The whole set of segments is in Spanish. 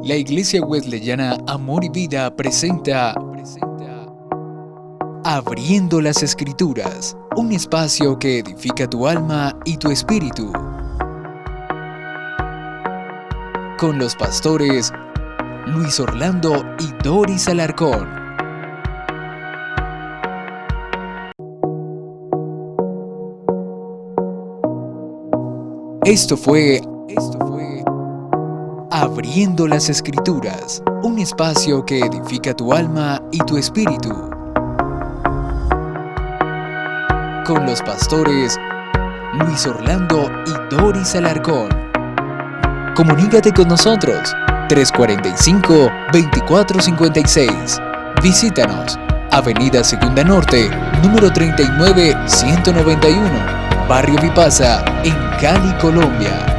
La Iglesia Wesleyana Amor y Vida presenta Abriendo las Escrituras, un espacio que edifica tu alma y tu espíritu. Con los pastores Luis Orlando y Doris Alarcón. Esto fue Abriendo las Escrituras, un espacio que edifica tu alma y tu espíritu. Con los pastores Luis Orlando y Doris Alarcón. Comunícate con nosotros 345-2456. Visítanos, Avenida Segunda Norte, número 39, 191, Barrio Vipasa, en Cali, Colombia.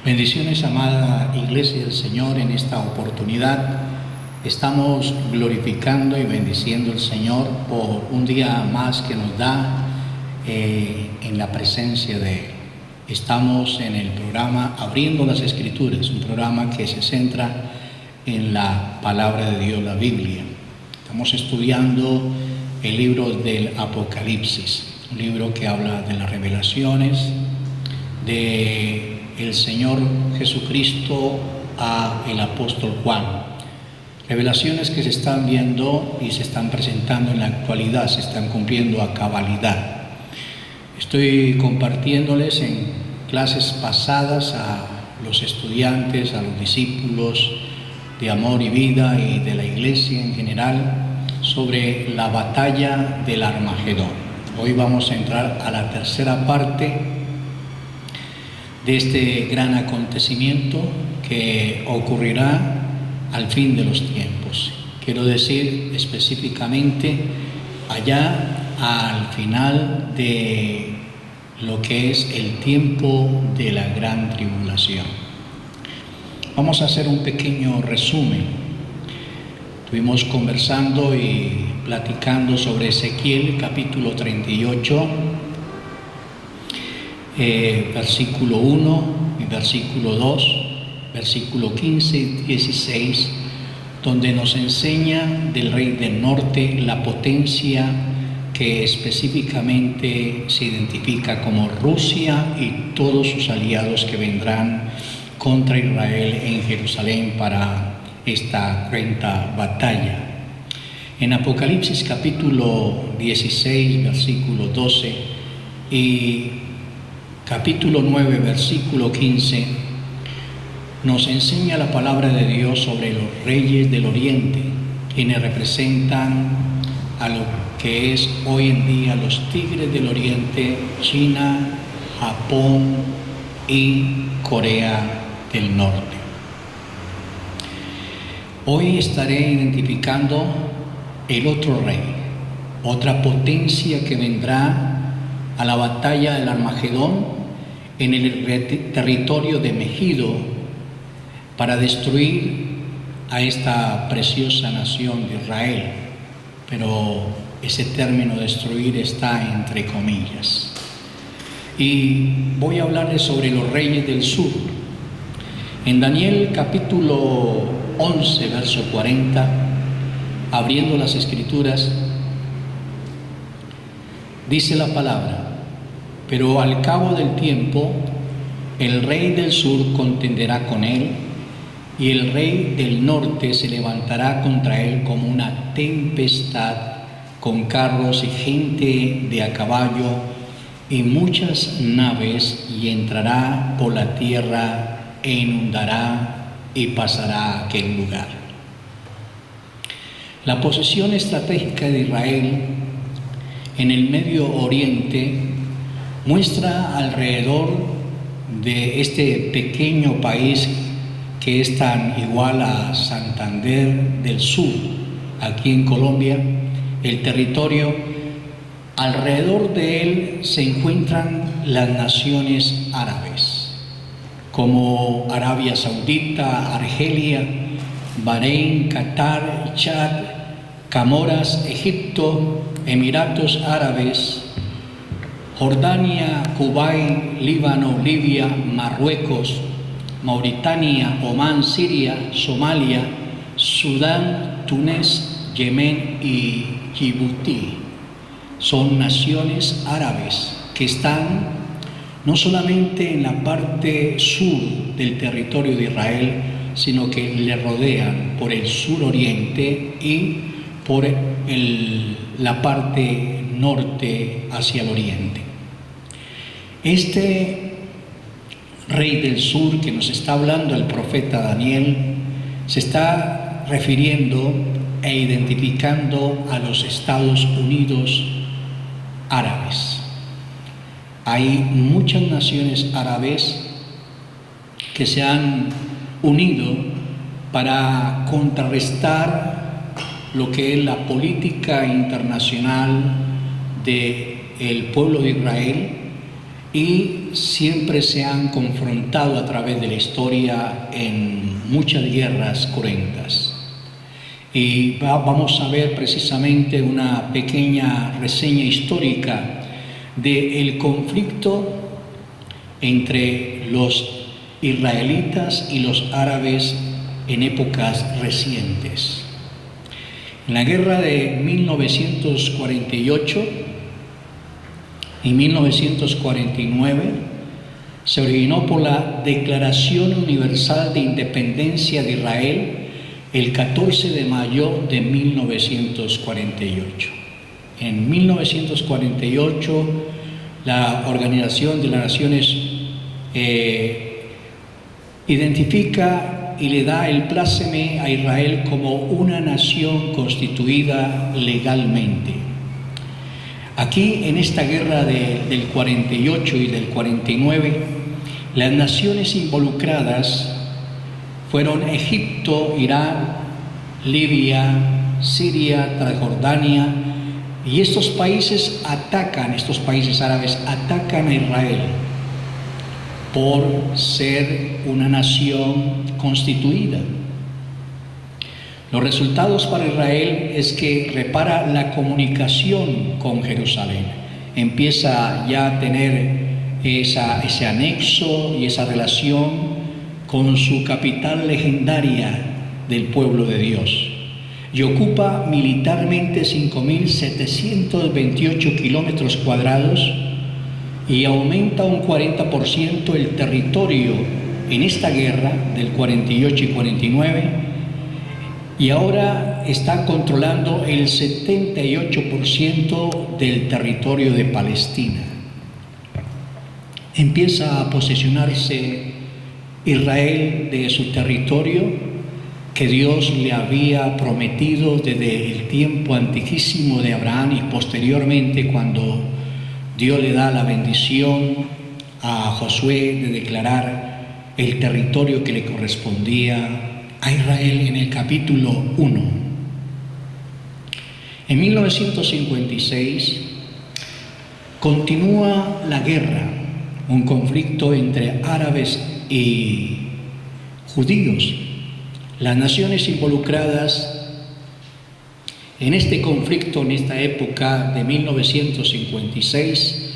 Bendiciones, amada Iglesia del Señor. En esta oportunidad estamos glorificando y bendiciendo al Señor por un día más que nos da en la presencia de Él. Estamos en el programa Abriendo las Escrituras, un programa que se centra en la palabra de Dios, la Biblia. Estamos estudiando el libro del Apocalipsis, un libro que habla de las revelaciones de el Señor Jesucristo a el apóstol Juan. Revelaciones que se están viendo y se están presentando en la actualidad, se están cumpliendo a cabalidad. Estoy compartiéndoles en clases pasadas a los estudiantes, a los discípulos de Amor y Vida y de la Iglesia en general sobre la batalla del Armagedón. Hoy vamos a entrar a la tercera parte de este gran acontecimiento que ocurrirá al fin de los tiempos. Quiero decir específicamente allá al final de lo que es el tiempo de la gran tribulación. Vamos a hacer un pequeño resumen. Estuvimos conversando y platicando sobre Ezequiel capítulo 38, versículo 1 y versículo 2, versículo 15 y 16, donde nos enseña del rey del norte, la potencia que específicamente se identifica como Rusia y todos sus aliados que vendrán contra Israel en Jerusalén para esta cruenta batalla. En Apocalipsis capítulo 16, versículo 12 y capítulo 9, versículo 15, nos enseña la palabra de Dios sobre los reyes del Oriente, quienes representan a lo que es hoy en día los tigres del Oriente, China, Japón y Corea del Norte. Hoy estaré identificando el otro rey, otra potencia que vendrá a la batalla del Armagedón en el territorio de Megido para destruir a esta preciosa nación de Israel. Pero ese término destruir está entre comillas. Y voy a hablarles sobre los reyes del sur. En Daniel capítulo 11, verso 40, abriendo las Escrituras, dice la palabra: pero al cabo del tiempo, el rey del sur contenderá con él, y el rey del norte se levantará contra él como una tempestad, con carros y gente de a caballo y muchas naves, y entrará por la tierra e inundará y pasará a aquel lugar. La posición estratégica de Israel en el Medio Oriente muestra alrededor de este pequeño país que es tan igual a Santander del Sur, aquí en Colombia, el territorio. Alrededor de él se encuentran las naciones árabes, como Arabia Saudita, Argelia, Bahrein, Qatar, Chad, Comoras, Egipto, Emiratos Árabes, Jordania, Kuwait, Líbano, Libia, Marruecos, Mauritania, Omán, Siria, Somalia, Sudán, Túnez, Yemen y Djibouti. Son naciones árabes que están no solamente en la parte sur del territorio de Israel, sino que le rodean por el suroriente y por la parte norte hacia el oriente. Este rey del sur que nos está hablando el profeta Daniel se está refiriendo e identificando a los Estados Unidos árabes. Hay muchas naciones árabes que se han unido para contrarrestar lo que es la política internacional del pueblo de Israel, y siempre se han confrontado a través de la historia en muchas guerras cruentas. Y vamos a ver precisamente una pequeña reseña histórica del conflicto entre los israelitas y los árabes en épocas recientes. En la guerra de 1948 y 1949 se originó por la Declaración Universal de Independencia de Israel el 14 de mayo de 1948. En 1948, la Organización de las Naciones identifica y le da el pláceme a Israel como una nación constituida legalmente. Aquí, en esta guerra del 48 y del 49, las naciones involucradas fueron Egipto, Irán, Libia, Siria, Transjordania, y estos países árabes atacan a Israel por ser una nación constituida. Los resultados para Israel es que repara la comunicación con Jerusalén. Empieza ya a tener ese anexo y esa relación con su capital legendaria del pueblo de Dios. Y ocupa militarmente 5.728 kilómetros cuadrados y aumenta un 40% el territorio en esta guerra del 48 y 49. Y ahora está controlando el 78% del territorio de Palestina. Empieza a posesionarse Israel de su territorio que Dios le había prometido desde el tiempo antiquísimo de Abraham y posteriormente cuando Dios le da la bendición a Josué de declarar el territorio que le correspondía a Israel en el capítulo 1. En 1956 continúa la guerra, un conflicto entre árabes y judíos. Las naciones involucradas en este conflicto, en esta época de 1956,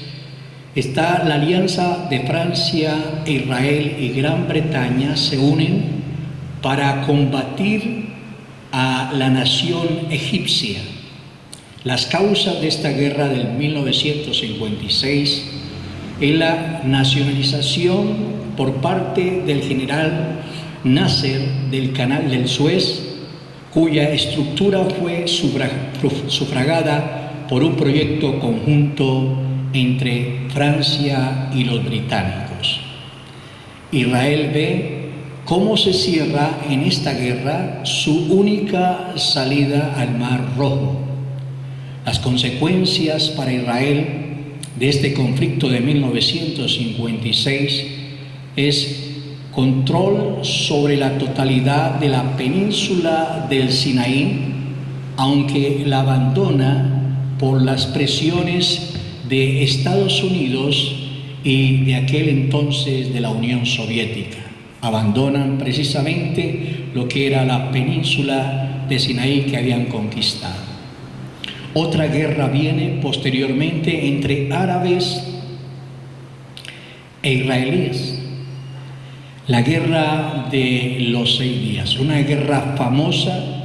está la alianza de Francia, Israel y Gran Bretaña se unen para combatir a la nación egipcia. Las causas de esta guerra del 1956 es la nacionalización por parte del general Nasser del canal del Suez, cuya estructura fue sufragada por un proyecto conjunto entre Francia y los británicos. Israel ve cómo se cierra en esta guerra su única salida al Mar Rojo. Las consecuencias para Israel de este conflicto de 1956 es control sobre la totalidad de la península del Sinaí, aunque la abandona por las presiones de Estados Unidos y de aquel entonces de la Unión Soviética. Abandonan precisamente lo que era la península de Sinaí que habían conquistado. Otra guerra viene posteriormente entre árabes e israelíes. La guerra de los 6 días, una guerra famosa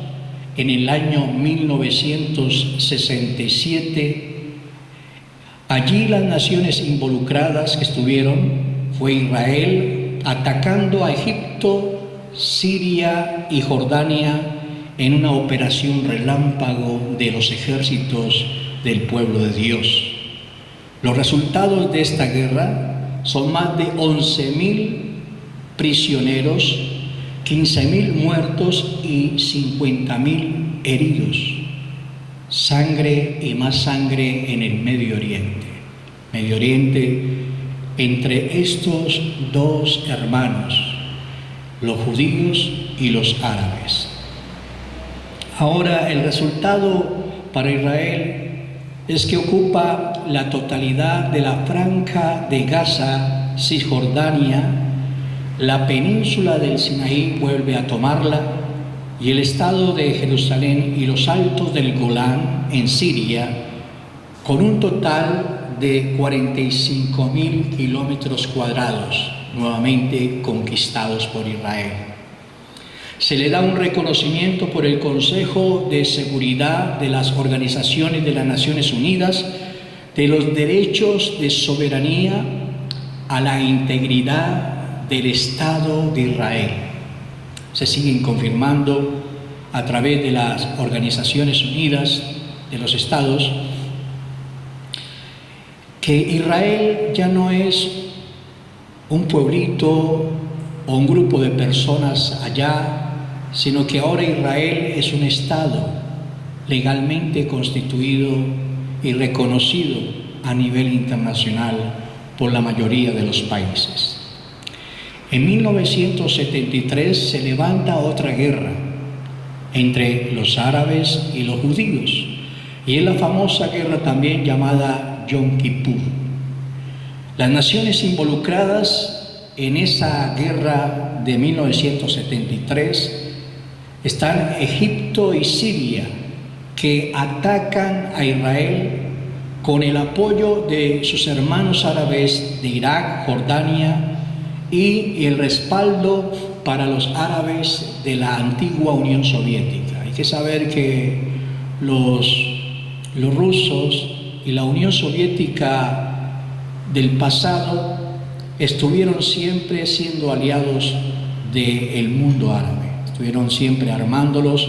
en el año 1967. Allí las naciones involucradas que estuvieron fue Israel atacando a Egipto, Siria y Jordania en una operación relámpago de los ejércitos del pueblo de Dios. Los resultados de esta guerra son más de 11.000 prisioneros, 15.000 muertos y 50.000 heridos. Sangre y más sangre en el Medio Oriente. Medio Oriente, entre estos dos hermanos, los judíos y los árabes. Ahora el resultado para Israel es que ocupa la totalidad de la franja de Gaza, Cisjordania, la península del Sinaí vuelve a tomarla y el estado de Jerusalén y los altos del Golán en Siria, con un total de 45.000 kilómetros cuadrados, nuevamente conquistados por Israel. Se le da un reconocimiento por el Consejo de Seguridad de las Organizaciones de las Naciones Unidas de los derechos de soberanía a la integridad del Estado de Israel. Se siguen confirmando a través de las Organizaciones Unidas de los Estados que Israel ya no es un pueblito o un grupo de personas allá, sino que ahora Israel es un Estado legalmente constituido y reconocido a nivel internacional por la mayoría de los países. En 1973 se levanta otra guerra entre los árabes y los judíos, y es la famosa guerra también llamada Yom Kippur. Las naciones involucradas en esa guerra de 1973 están Egipto y Siria, que atacan a Israel con el apoyo de sus hermanos árabes de Irak, Jordania y el respaldo para los árabes de la antigua Unión Soviética. Hay que saber que los rusos y la Unión Soviética del pasado estuvieron siempre siendo aliados del mundo árabe, estuvieron siempre armándolos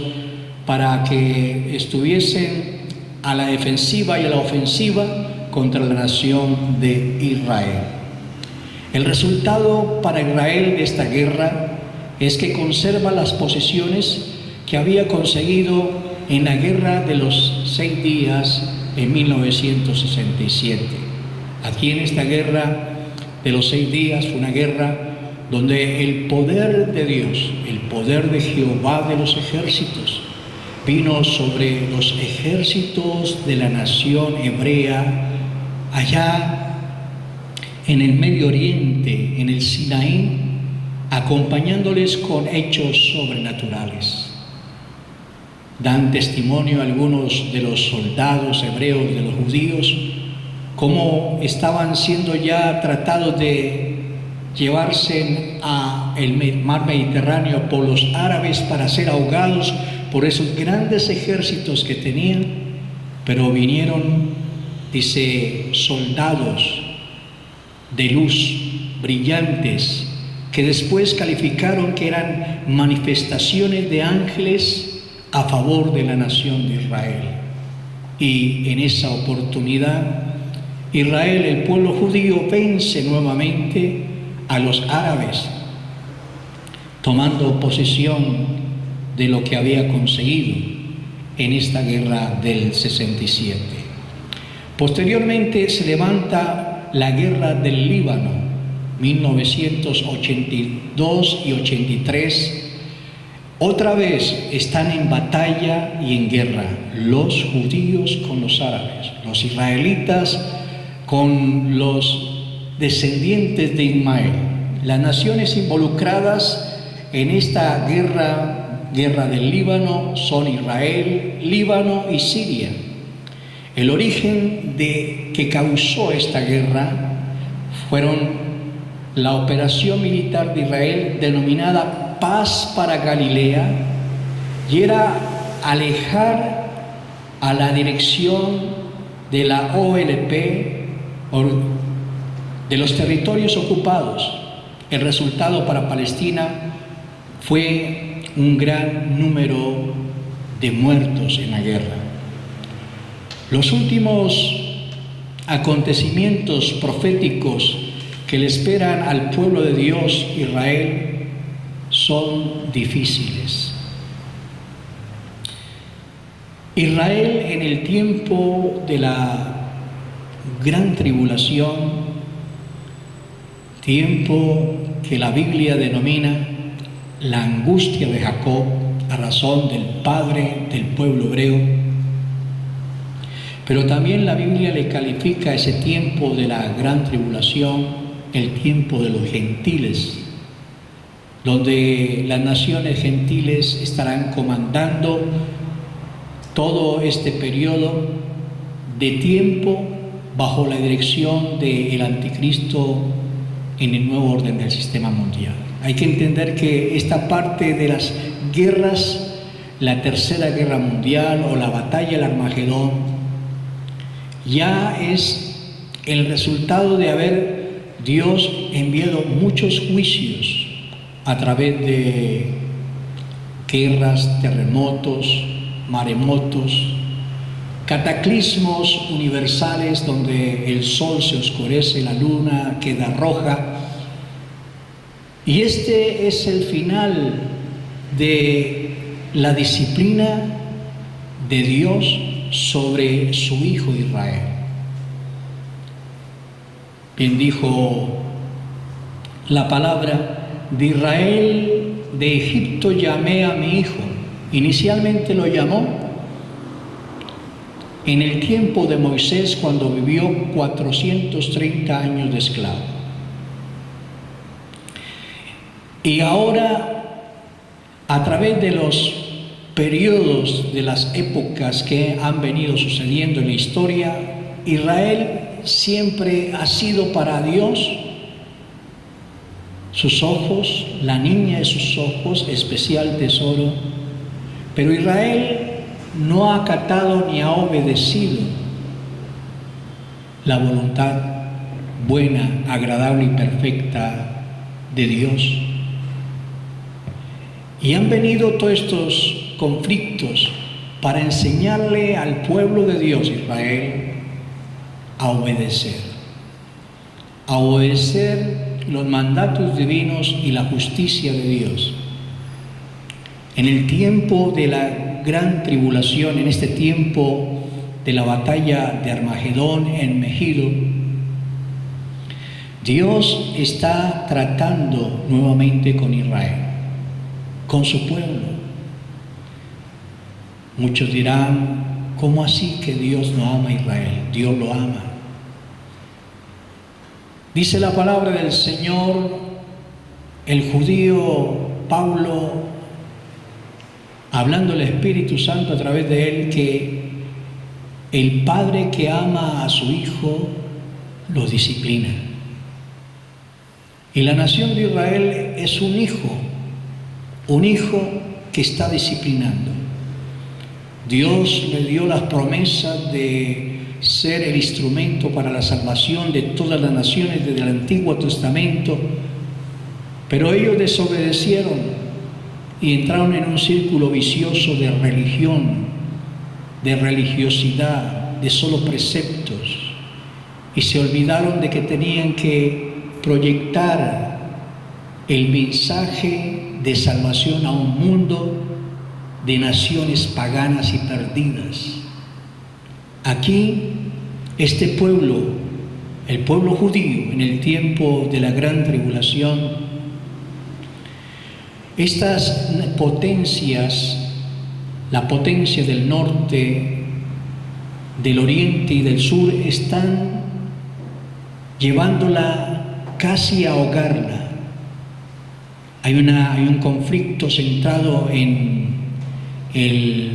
para que estuviesen a la defensiva y a la ofensiva contra la nación de Israel. El resultado para Israel de esta guerra es que conserva las posesiones que había conseguido en la guerra de los 6 días en 1967. Aquí en esta guerra de los 6 días fue una guerra donde el poder de Dios, el poder de Jehová de los ejércitos, vino sobre los ejércitos de la nación hebrea allá en el Medio Oriente, en el Sinaí, acompañándoles con hechos sobrenaturales. Dan testimonio algunos de los soldados hebreos, de los judíos, cómo estaban siendo ya tratados de llevarse a el mar Mediterráneo por los árabes para ser ahogados por esos grandes ejércitos que tenían, pero vinieron, dice, soldados de luz, brillantes, que después calificaron que eran manifestaciones de ángeles a favor de la nación de Israel. Y en esa oportunidad, Israel, el pueblo judío, vence nuevamente a los árabes, tomando posesión de lo que había conseguido en esta guerra del 67. Posteriormente se levanta la guerra del Líbano, 1982 y 83. Otra vez están en batalla y en guerra los judíos con los árabes, los israelitas con los descendientes de Ismael. Las naciones involucradas en esta guerra del Líbano son Israel, Líbano y Siria. El origen que causó esta guerra fueron la operación militar de Israel denominada Paz para Galilea, y era alejar a la dirección de la OLP de los territorios ocupados. El resultado para Palestina fue un gran número de muertos en la guerra. Los últimos acontecimientos proféticos que le esperan al pueblo de Dios, Israel, son difíciles. Israel, en el tiempo de la gran tribulación, tiempo que la Biblia denomina la angustia de Jacob, a razón del padre del pueblo hebreo, pero también la Biblia le califica ese tiempo de la gran tribulación, el tiempo de los gentiles, donde las naciones gentiles estarán comandando todo este periodo de tiempo bajo la dirección del anticristo en el nuevo orden del sistema mundial. Hay que entender que esta parte de las guerras, la tercera guerra mundial o la batalla del Armagedón, ya es el resultado de haber Dios enviado muchos juicios a través de guerras, terremotos, maremotos, cataclismos universales donde el sol se oscurece, la luna queda roja. Y este es el final de la disciplina de Dios sobre su hijo Israel. Bien dijo la palabra: de Israel, de Egipto llamé a mi hijo. Inicialmente lo llamó en el tiempo de Moisés, cuando vivió 430 años de esclavo. Y ahora, a través de los periodos, de las épocas que han venido sucediendo en la historia, Israel siempre ha sido para Dios sus ojos, la niña de sus ojos, especial tesoro. Pero Israel no ha acatado ni ha obedecido la voluntad buena, agradable y perfecta de Dios. Y han venido todos estos conflictos para enseñarle al pueblo de Dios, Israel, a obedecer los mandatos divinos y la justicia de Dios. En el tiempo de la gran tribulación, en este tiempo de la batalla de Armagedón en Megido, Dios está tratando nuevamente con Israel, con su pueblo. Muchos dirán, ¿cómo así que Dios no ama a Israel? Dios lo ama. Dice la palabra del Señor, el judío Pablo, hablando el Espíritu Santo a través de él, que el padre que ama a su hijo lo disciplina. Y la nación de Israel es un hijo que está disciplinando. Dios le dio las promesas de ser el instrumento para la salvación de todas las naciones desde el Antiguo Testamento, pero ellos desobedecieron y entraron en un círculo vicioso de religión, de religiosidad, de solo preceptos, y se olvidaron de que tenían que proyectar el mensaje de salvación a un mundo de naciones paganas y perdidas. Aquí, este pueblo, el pueblo judío, en el tiempo de la gran tribulación, estas potencias, la potencia del norte, del oriente y del sur, están llevándola casi a ahogarla. Hay un conflicto centrado en el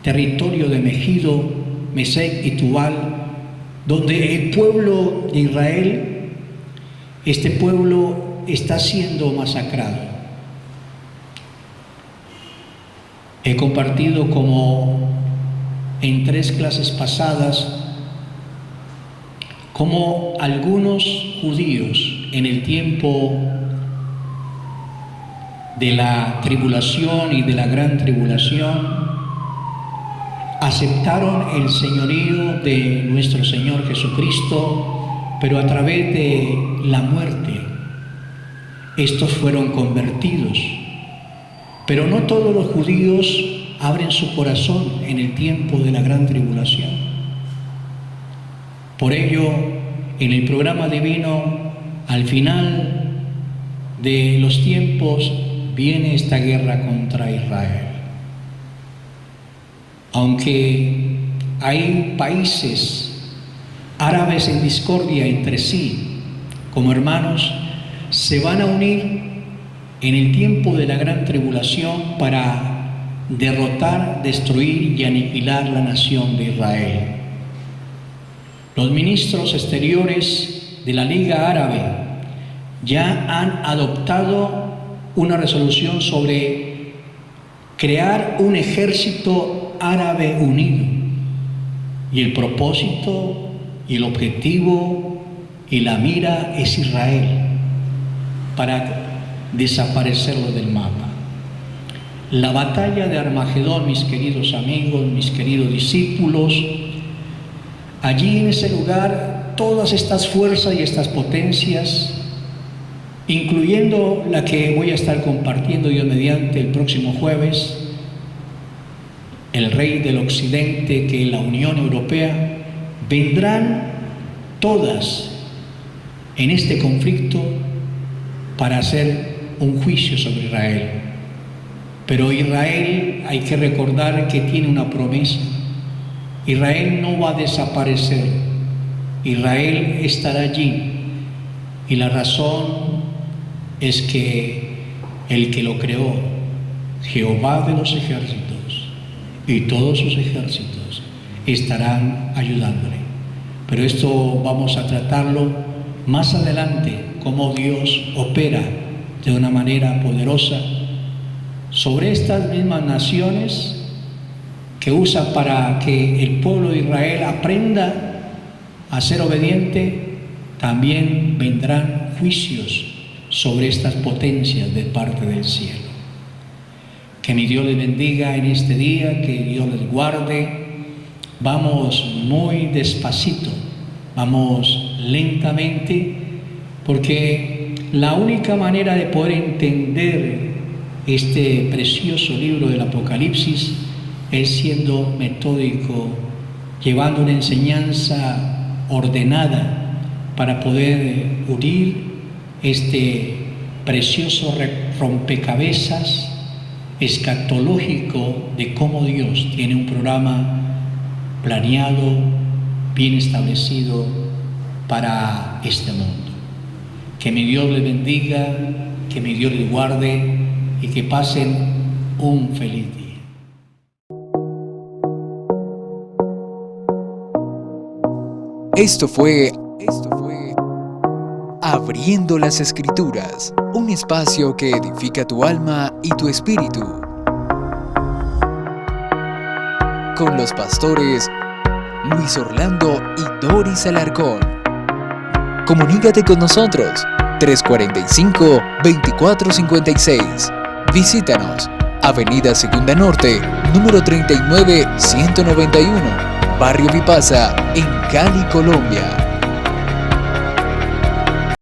territorio de Megido, Mesec y Tubal, donde el pueblo de Israel, este pueblo está siendo masacrado. He compartido como en 3 clases pasadas cómo algunos judíos en el tiempo de la tribulación y de la gran tribulación aceptaron el señorío de nuestro Señor Jesucristo, pero a través de la muerte estos fueron convertidos. Pero no todos los judíos abren su corazón en el tiempo de la gran tribulación. Por ello, en el programa divino, al final de los tiempos, viene esta guerra contra Israel. Aunque hay países árabes en discordia entre sí, como hermanos, se van a unir en el tiempo de la gran tribulación para derrotar, destruir y aniquilar la nación de Israel. Los ministros exteriores de la Liga Árabe ya han adoptado una resolución sobre crear un ejército árabe unido, y el propósito y el objetivo y la mira es Israel, para desaparecerlo del mapa. La batalla de Armagedón, mis queridos amigos, mis queridos discípulos, allí en ese lugar todas estas fuerzas y estas potencias, incluyendo la que voy a estar compartiendo yo mediante el próximo jueves, el rey del occidente, que es la Unión Europea, vendrán todas en este conflicto para hacer un juicio sobre Israel. Pero Israel, hay que recordar que tiene una promesa. Israel no va a desaparecer. Israel estará allí. Y la razón es que el que lo creó, Jehová de los ejércitos, y todos sus ejércitos estarán ayudándole. Pero esto vamos a tratarlo más adelante, cómo Dios opera de una manera poderosa sobre estas mismas naciones que usa para que el pueblo de Israel aprenda a ser obediente. También vendrán juicios sobre estas potencias de parte del cielo. Que mi Dios les bendiga en este día, que Dios les guarde. Vamos muy despacito, vamos lentamente, porque la única manera de poder entender este precioso libro del Apocalipsis es siendo metódico, llevando una enseñanza ordenada para poder unir este precioso rompecabezas escatológico de cómo Dios tiene un programa planeado, bien establecido para este mundo. Que mi Dios les bendiga, que mi Dios les guarde y que pasen un feliz día. Esto fue Abriendo las Escrituras, un espacio que edifica tu alma y tu espíritu. Con los pastores Luis Orlando y Doris Alarcón. Comunícate con nosotros 345-2456. Visítanos, Avenida Segunda Norte, número 39-191, Barrio Vipasa, en Cali, Colombia.